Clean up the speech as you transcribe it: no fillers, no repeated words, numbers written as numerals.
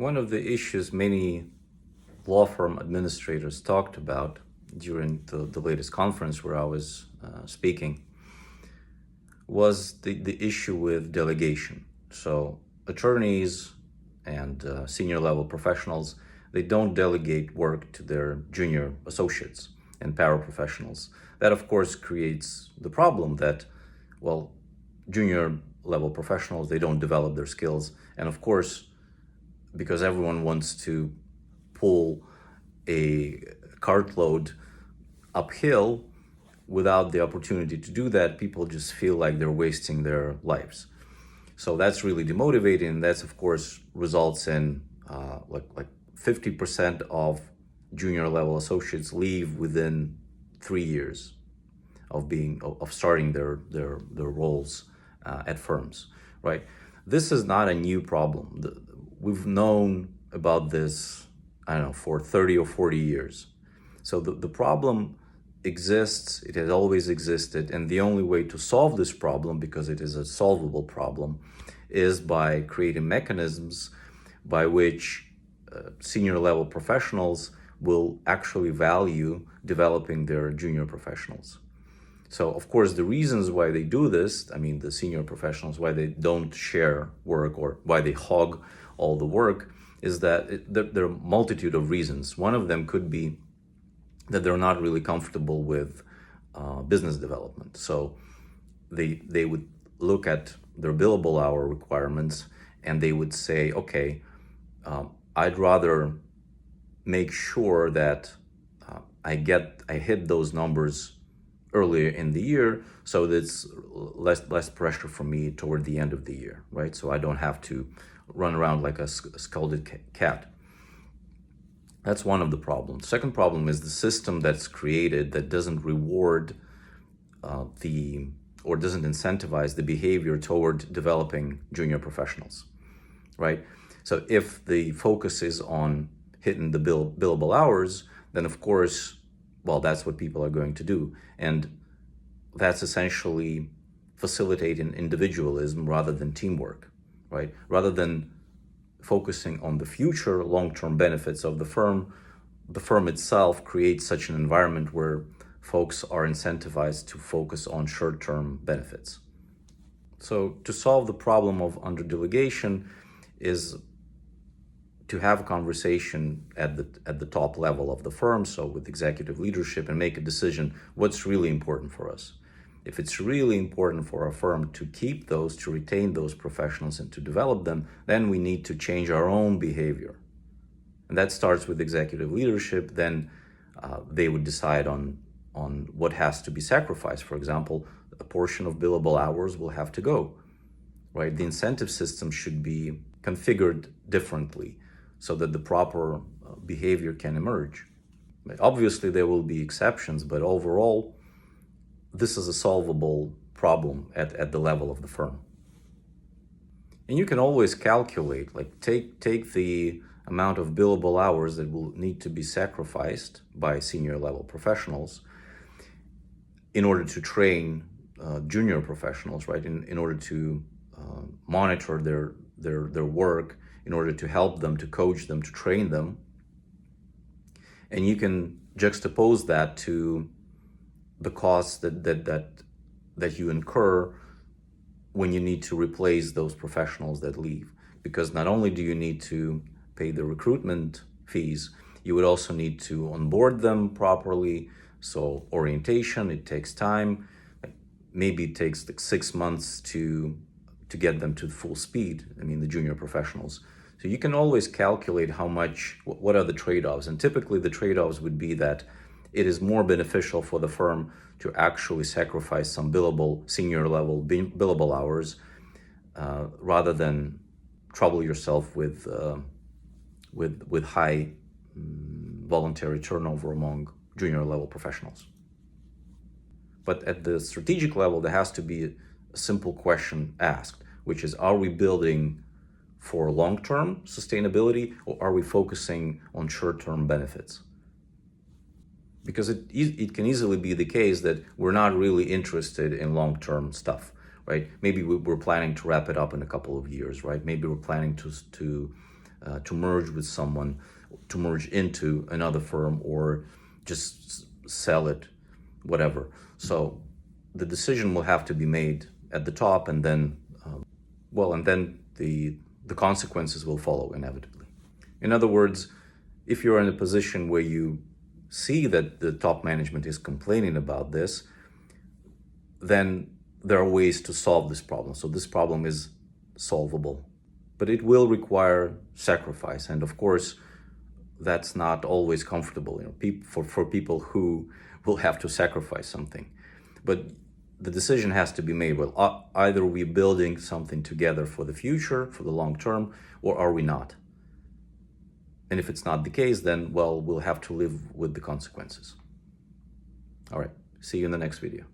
One of the issues many law firm administrators talked about during the latest conference where I was speaking was the issue with delegation. So attorneys and senior level professionals, they don't delegate work to their junior associates and paraprofessionals. That of course creates the problem that, well, junior level professionals, they don't develop their skills. And of course, because everyone wants to pull a cartload uphill without the opportunity to do that, people just feel like they're wasting their lives. So that's really demotivating. And that's of course results in like 50% of junior level associates leave within 3 years of starting their roles at firms, right? This is not a new problem. We've known about this, I don't know, for 30 or 40 years. So the problem exists, it has always existed, and the only way to solve this problem, because it is a solvable problem, is by creating mechanisms by which senior level professionals will actually value developing their junior professionals. So of course, the reasons why they do this, I mean, the senior professionals, why they don't share work or why they hog all the work, is that there are a multitude of reasons. One of them could be that they're not really comfortable with business development. So they would look at their billable hour requirements and they would say, okay, I'd rather make sure that I hit those numbers earlier in the year, so that's less pressure for me toward the end of the year, right? So I don't have to run around like a scalded cat. That's one of the problems. Second problem is the system that's created that doesn't reward or doesn't incentivize the behavior toward developing junior professionals, right? So if the focus is on hitting the billable hours, then of course, well, that's what people are going to do. And that's essentially facilitating individualism rather than teamwork, right? Rather than focusing on the future long-term benefits of the firm itself creates such an environment where folks are incentivized to focus on short-term benefits. So to solve the problem of underdelegation is to have a conversation at the top level of the firm, so with executive leadership, and make a decision what's really important for us. If it's really important for our firm to keep those, to retain those professionals and to develop them, then we need to change our own behavior. And that starts with executive leadership. Then they would decide on what has to be sacrificed. For example, a portion of billable hours will have to go, right? The incentive system should be configured differently so that the proper behavior can emerge. Obviously, there will be exceptions, but overall, this is a solvable problem at the level of the firm. And you can always calculate, like take the amount of billable hours that will need to be sacrificed by senior level professionals in order to train junior professionals, right? In order to monitor their work, in order to help them, to coach them, to train them. And you can juxtapose that to the costs that you incur when you need to replace those professionals that leave. Because not only do you need to pay the recruitment fees, you would also need to onboard them properly. So orientation, it takes time. Maybe it takes like 6 months to get them to full speed, I mean the junior professionals. So you can always calculate what are the trade-offs. And typically the trade-offs would be that it is more beneficial for the firm to actually sacrifice some senior level billable hours rather than trouble yourself with high voluntary turnover among junior level professionals. But at the strategic level, there has to be a simple question asked, which is, are we building for long-term sustainability, or are we focusing on short-term benefits? Because it can easily be the case that we're not really interested in long-term stuff, right? Maybe we're planning to wrap it up in a couple of years, right? Maybe we're planning to to merge with someone, to merge into another firm, or just sell it, whatever. So the decision will have to be made at the top, and then, the consequences will follow inevitably. In other words, if you're in a position where you see that the top management is complaining about this, then there are ways to solve this problem. So this problem is solvable, but it will require sacrifice. And of course, that's not always comfortable, for people who will have to sacrifice something. But the decision has to be made. Well, either we're building something together for the future, for the long term, or are we not? And if it's not the case, then, well, we'll have to live with the consequences. All right, see you in the next video.